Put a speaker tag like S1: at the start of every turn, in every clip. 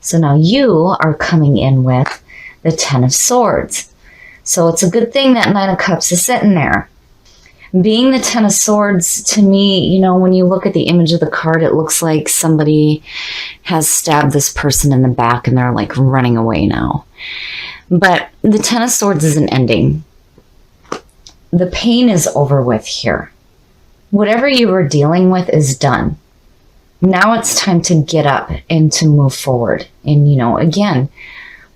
S1: So now you are coming in with the Ten of Swords. So it's a good thing that Nine of Cups is sitting there. Being the Ten of Swords, to me, when you look at the image of the card, it looks like somebody has stabbed this person in the back and they're like running away now. But the Ten of Swords is an ending. The pain is over with here. Whatever you were dealing with is done. Now it's time to get up and to move forward. And, again,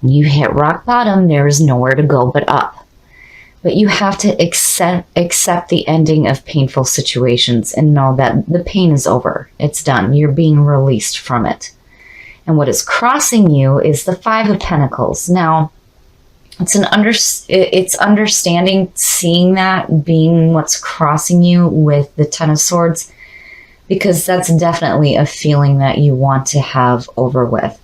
S1: when you hit rock bottom, there is nowhere to go but up. But you have to accept the ending of painful situations and know that the pain is over. It's done. You're being released from it. And what is crossing you is the Five of Pentacles. Now, it's understanding, seeing that, being what's crossing you with the Ten of Swords, because that's definitely a feeling that you want to have over with.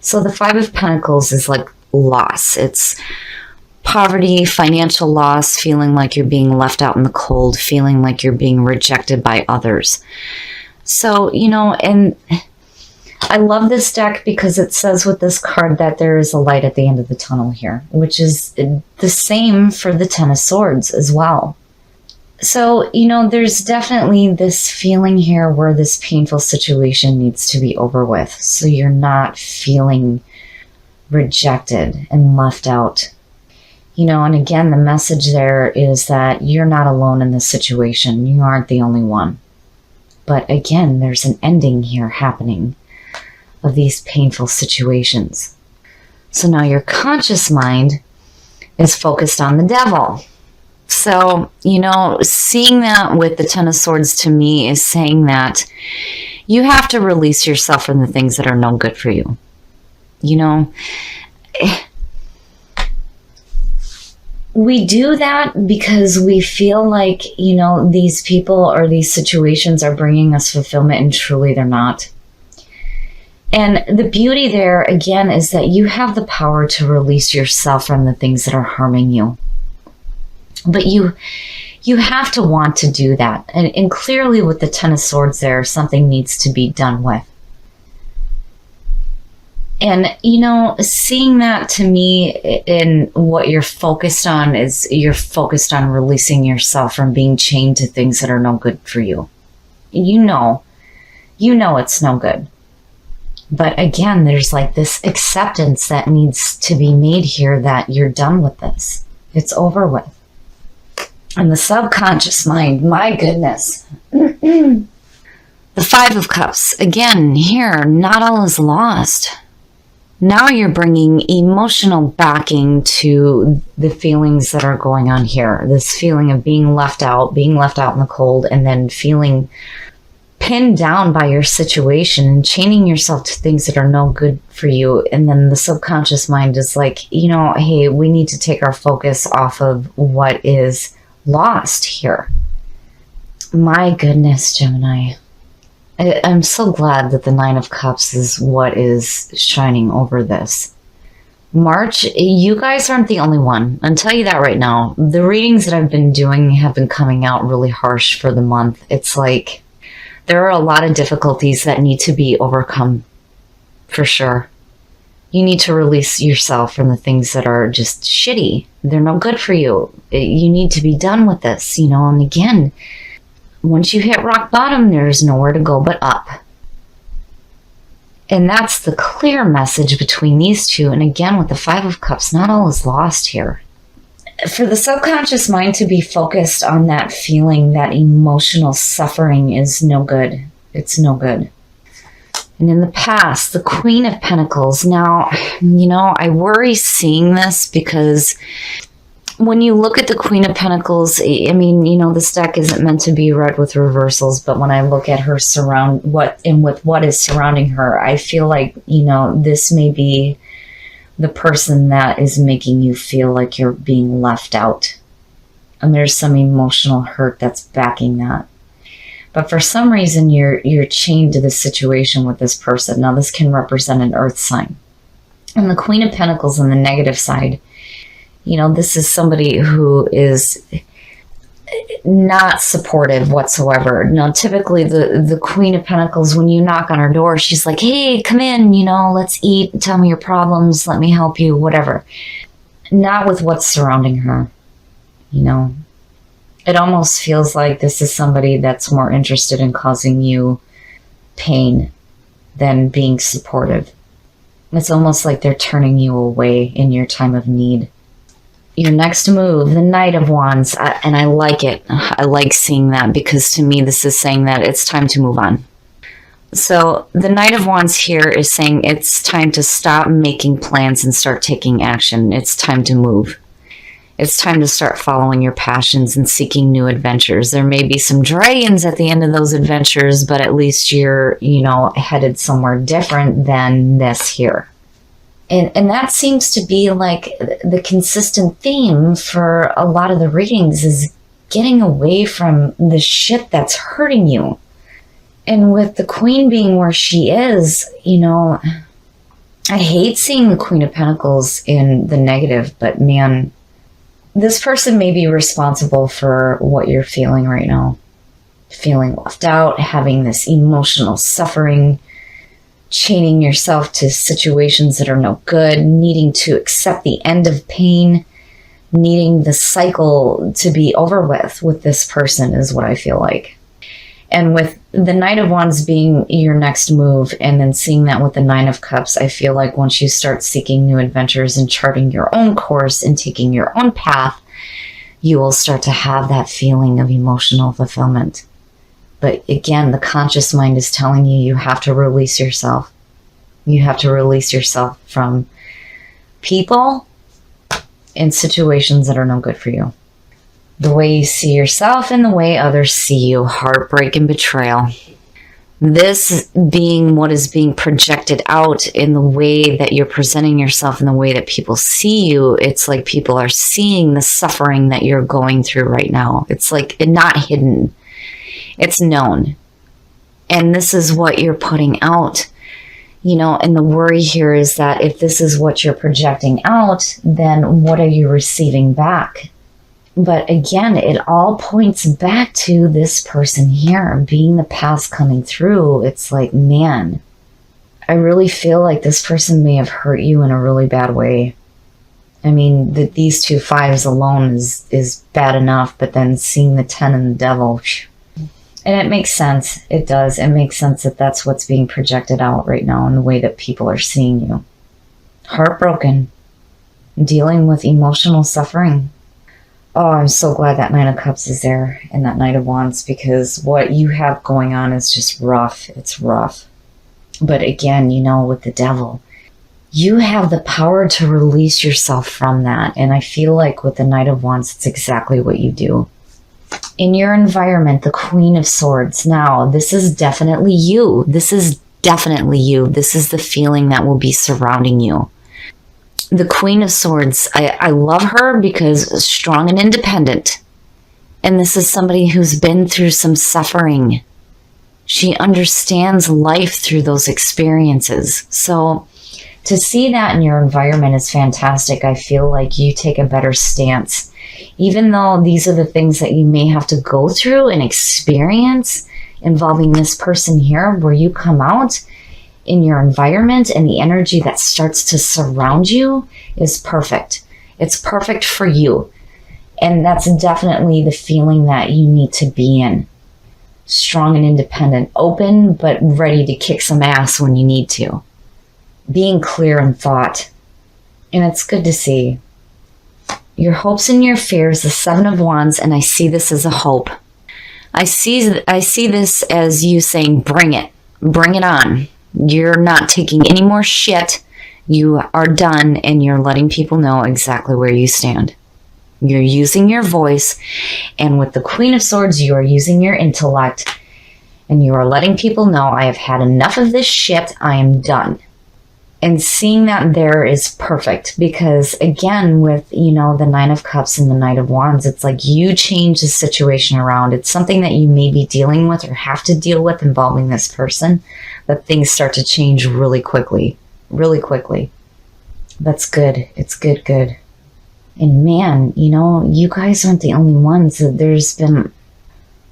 S1: So the Five of Pentacles is like loss. It's poverty, financial loss, feeling like you're being left out in the cold, feeling like you're being rejected by others. So, and I love this deck because it says with this card that there is a light at the end of the tunnel here, which is the same for the Ten of Swords as well. So, there's definitely this feeling here where this painful situation needs to be over with. So you're not feeling rejected and left out. And again, the message there is that you're not alone in this situation. You aren't the only one. But again, there's an ending here happening of these painful situations. So now your conscious mind is focused on the devil. So, seeing that with the Ten of Swords to me is saying that you have to release yourself from the things that are no good for you. We do that because we feel like, these people or these situations are bringing us fulfillment, and truly they're not. And the beauty there, again, is that you have the power to release yourself from the things that are harming you. But you have to want to do that. And clearly with the Ten of Swords there, something needs to be done with. And, seeing that to me in what you're focused on is you're focused on releasing yourself from being chained to things that are no good for you. You know it's no good. But again, there's like this acceptance that needs to be made here that you're done with this. It's over with. And the subconscious mind, my goodness. The Five of Cups, again, here, not all is lost. Now you're bringing emotional backing to the feelings that are going on here. This feeling of being left out in the cold, and then feeling pinned down by your situation and chaining yourself to things that are no good for you. And then the subconscious mind is like, hey, we need to take our focus off of what is lost here. My goodness, Gemini. I'm so glad that the Nine of Cups is what is shining over this. March, you guys aren't the only one. I'll tell you that right now. The readings that I've been doing have been coming out really harsh for the month. It's like there are a lot of difficulties that need to be overcome, for sure. You need to release yourself from the things that are just shitty. They're no good for you. You need to be done with this, and again, once you hit rock bottom, there's nowhere to go but up. And that's the clear message between these two. And again, with the Five of Cups, not all is lost here. For the subconscious mind to be focused on that feeling, that emotional suffering is no good. It's no good. And in the past, the Queen of Pentacles. Now, I worry seeing this because when you look at the Queen of Pentacles, this deck isn't meant to be read with reversals, but when I look at her with what is surrounding her, I feel like, this may be the person that is making you feel like you're being left out. And there's some emotional hurt that's backing that. But for some reason, you're chained to this situation with this person. Now, this can represent an earth sign. And the Queen of Pentacles on the negative side, this is somebody who is not supportive whatsoever. Now, typically the Queen of Pentacles, when you knock on her door, she's like, hey, come in, let's eat, tell me your problems, let me help you, whatever. Not with what's surrounding her, It almost feels like this is somebody that's more interested in causing you pain than being supportive. It's almost like they're turning you away in your time of need. Your next move, the Knight of Wands, and I like it. I like seeing that because to me this is saying that it's time to move on. So the Knight of Wands here is saying it's time to stop making plans and start taking action. It's time to move. It's time to start following your passions and seeking new adventures. There may be some dragons at the end of those adventures, but at least you're, headed somewhere different than this here. And that seems to be like the consistent theme for a lot of the readings is getting away from the shit that's hurting you. And with the Queen being where she is, I hate seeing the Queen of Pentacles in the negative, but man, this person may be responsible for what you're feeling right now. Feeling left out, having this emotional suffering, chaining yourself to situations that are no good, needing to accept the end of pain, needing the cycle to be over with this person is what I feel like. And with the Knight of Wands being your next move and then seeing that with the Nine of Cups, I feel like once you start seeking new adventures and charting your own course and taking your own path, you will start to have that feeling of emotional fulfillment. But again, the conscious mind is telling you you have to release yourself. You have to release yourself from people and situations that are no good for you. The way you see yourself and the way others see you, heartbreak and betrayal. This being what is being projected out in the way that you're presenting yourself and the way that people see you, it's like people are seeing the suffering that you're going through right now. It's like not hidden. It's known. And this is what you're putting out. And the worry here is that if this is what you're projecting out, then what are you receiving back? But again, it all points back to this person here being the past coming through. It's like, man, I really feel like this person may have hurt you in a really bad way. I mean, these two fives alone is bad enough, but then seeing the 10 and the devil, and it makes sense. It does. It makes sense that that's what's being projected out right now in the way that people are seeing you. Heartbroken, dealing with emotional suffering. Oh, I'm so glad that Nine of Cups is there and that Knight of Wands, because what you have going on is just rough. It's rough. But again, with the devil, you have the power to release yourself from that. And I feel like with the Knight of Wands, it's exactly what you do. In your environment, the Queen of Swords. Now, this is definitely you. This is definitely you. This is the feeling that will be surrounding you. The Queen of Swords, I love her because strong and independent. And this is somebody who's been through some suffering. She understands life through those experiences. So to see that in your environment is fantastic. I feel like you take a better stance. Even though these are the things that you may have to go through and experience involving this person here, where you come out in your environment and the energy that starts to surround you is perfect. It's perfect for you. And that's definitely the feeling that you need to be in. Strong and independent, open, but ready to kick some ass when you need to. Being clear in thought. And it's good to see. Your hopes and your fears, the Seven of Wands, and I see this as a hope. I see this as you saying, bring it on. You're not taking any more shit. You are done, and you're letting people know exactly where you stand. You're using your voice, and with the Queen of Swords, you are using your intellect, and you are letting people know, I have had enough of this shit. I am done. And seeing that there is perfect, because again, with, the Nine of Cups and the Knight of Wands, it's like you change the situation around. It's something that you may be dealing with or have to deal with involving this person, but things start to change really quickly, really quickly. That's good. It's good. And man, you guys aren't the only ones. There's been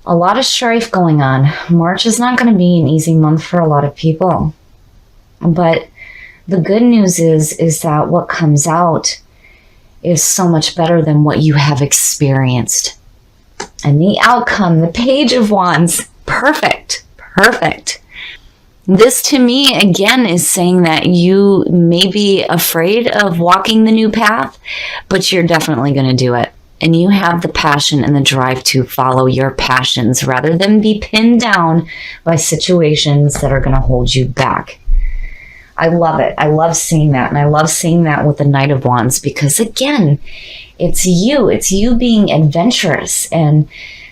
S1: a lot of strife going on. March is not going to be an easy month for a lot of people. But the good news is that what comes out is so much better than what you have experienced. And the outcome, the Page of Wands, perfect. This to me, again, is saying that you may be afraid of walking the new path, but you're definitely going to do it. And you have the passion and the drive to follow your passions rather than be pinned down by situations that are going to hold you back. I love it. I love seeing that. And I love seeing that with the Knight of Wands because, again, it's you. It's you being adventurous and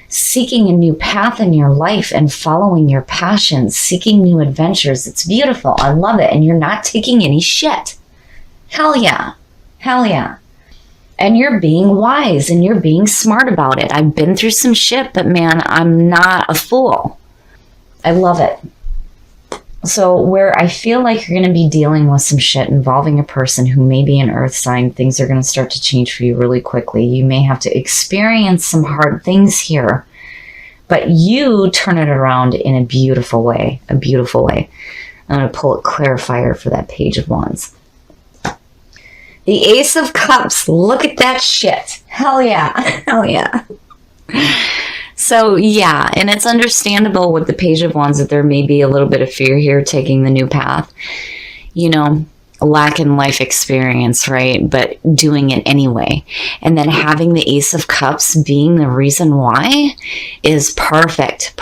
S1: seeking a new path in your life and following your passions, seeking new adventures. It's beautiful. I love it. And you're not taking any shit. Hell yeah. Hell yeah. And you're being wise and you're being smart about it. I've been through some shit, but man, I'm not a fool. I love it. So where I feel like you're going to be dealing with some shit involving a person who may be an earth sign, things are going to start to change for you really quickly. You may have to experience some hard things here, but you turn it around in a beautiful way, I'm going to pull a clarifier for that Page of Wands. The Ace of Cups, look at that shit. Hell yeah, hell yeah. So yeah, and it's understandable with the Page of Wands that there may be a little bit of fear here taking the new path. Lack in life experience, right? But doing it anyway. And then having the Ace of Cups being the reason why is perfect.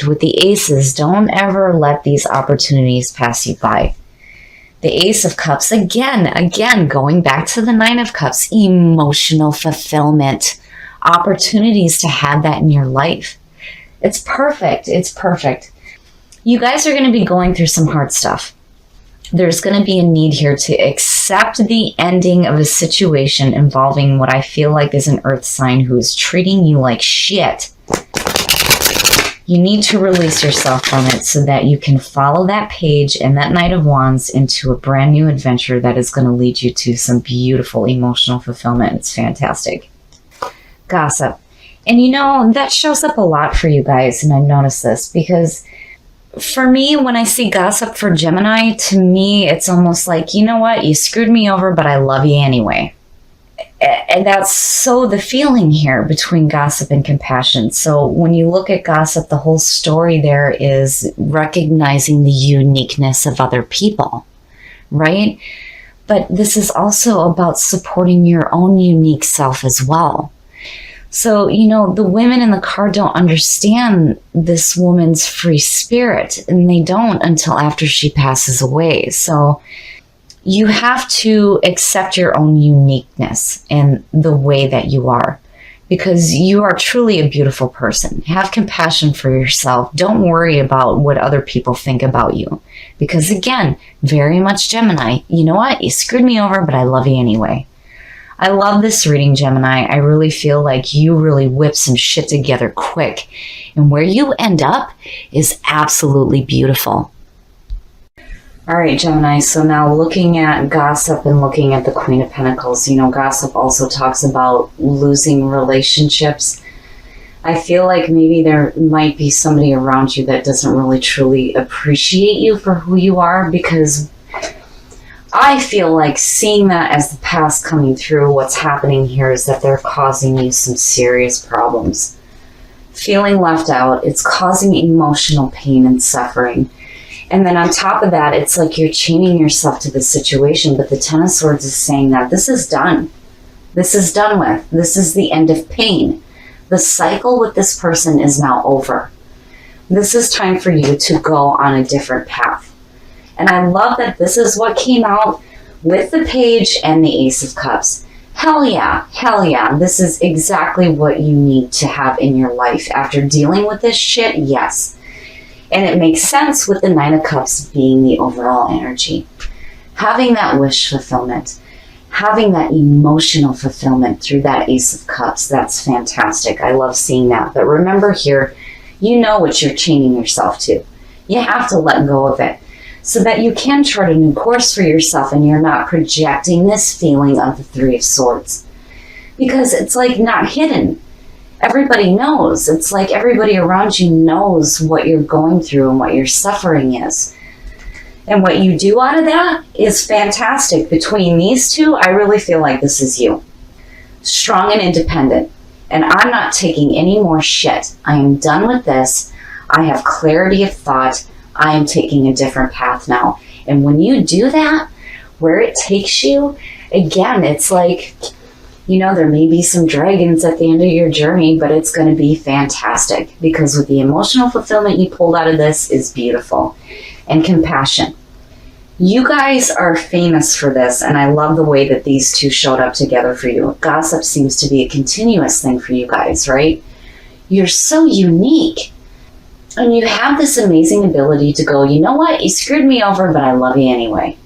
S1: With the aces, don't ever let these opportunities pass you by. The Ace of Cups, again, going back to the Nine of Cups, emotional fulfillment. Opportunities to have that in your life. It's perfect. You guys are going to be going through some hard stuff. There's going to be a need here to accept the ending of a situation involving what I feel like is an earth sign who is treating you like shit. You need to release yourself from it so that you can follow that page and that Knight of Wands into a brand new adventure that is going to lead you to some beautiful emotional fulfillment. It's fantastic. Gossip. And that shows up a lot for you guys, and I've noticed this because for me, when I see gossip for Gemini, to me, it's almost like, you know what, you screwed me over, but I love you anyway. And that's so the feeling here between gossip and compassion. So when you look at gossip, the whole story there is recognizing the uniqueness of other people, right? But this is also about supporting your own unique self as well. So, the women in the card don't understand this woman's free spirit, and they don't until after she passes away. So you have to accept your own uniqueness and the way that you are, because you are truly a beautiful person. Have compassion for yourself. Don't worry about what other people think about you, because again, very much Gemini. You know what? You screwed me over, but I love you anyway. I love this reading, Gemini. I really feel like you really whip some shit together quick. And where you end up is absolutely beautiful. All right, Gemini. So now looking at gossip and looking at the Queen of Pentacles, gossip also talks about losing relationships. I feel like maybe there might be somebody around you that doesn't really truly appreciate you for who you are, because I feel like seeing that as the past coming through, what's happening here is that they're causing you some serious problems. Feeling left out, it's causing emotional pain and suffering. And then on top of that, it's like you're chaining yourself to the situation, but the Ten of Swords is saying that this is done. This is done with. This is the end of pain. The cycle with this person is now over. This is time for you to go on a different path. And I love that this is what came out with the Page and the Ace of Cups. Hell yeah, hell yeah. This is exactly what you need to have in your life after dealing with this shit, yes. And it makes sense with the Nine of Cups being the overall energy. Having that wish fulfillment, having that emotional fulfillment through that Ace of Cups, that's fantastic. I love seeing that. But remember here, you know what you're chaining yourself to. You have to let go of it, so that you can chart a new course for yourself and you're not projecting this feeling of the Three of Swords. because it's like not hidden. Everybody knows. It's like everybody around you knows what you're going through and what your suffering is. And what you do out of that is fantastic. Between these two, I really feel like this is you. Strong and independent. And I'm not taking any more shit. I am done with this. I have clarity of thought. I am taking a different path now. And when you do that, where it takes you, again, it's like, there may be some dragons at the end of your journey, but it's going to be fantastic, because with the emotional fulfillment you pulled out of this is beautiful. And compassion. You guys are famous for this, and I love the way that these two showed up together for you. Gossip seems to be a continuous thing for you guys, right? You're so unique. And you have this amazing ability to go, you know what? You screwed me over, but I love you anyway.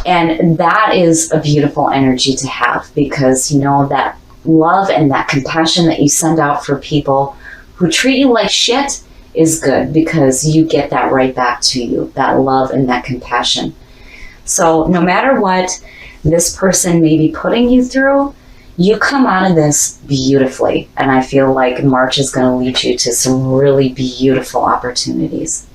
S1: And that is a beautiful energy to have, because that love and that compassion that you send out for people who treat you like shit is good, because you get that right back to you, that love and that compassion. So no matter what this person may be putting you through, you come out of this beautifully. And I feel like March is going to lead you to some really beautiful opportunities.